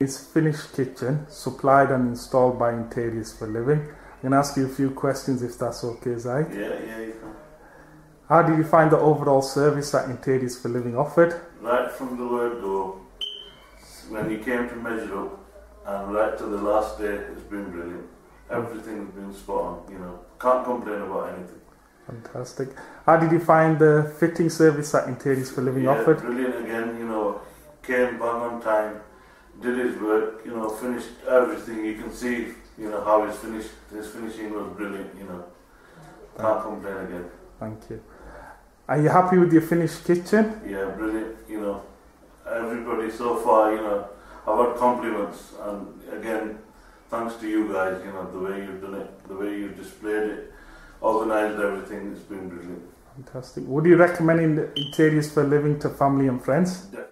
It's finished kitchen, supplied and installed by Interiors for Living. I'm going to ask you a few questions if that's okay, Zahid. Yeah, you can. How did you find the overall service that Interiors for Living offered? Right from the word go, when you came to measure up, and right to the last day, it's been brilliant. Everything's been spot on, you know. Can't complain about anything. Fantastic. How did you find the fitting service that Interiors for Living offered? Brilliant again, you know. Came bang on time, did his work, you know, finished everything. You can see, you know, how his finishing was brilliant, you know. Can't complain again. Thank you. Are you happy with your finished kitchen? Yeah, brilliant, you know. Everybody so far, you know, I've had compliments, and again, thanks to you guys, you know, the way you've done it, the way you've displayed it, organised everything, it's been brilliant. Fantastic. Would you recommend Interiors for Living to family and friends? Definitely.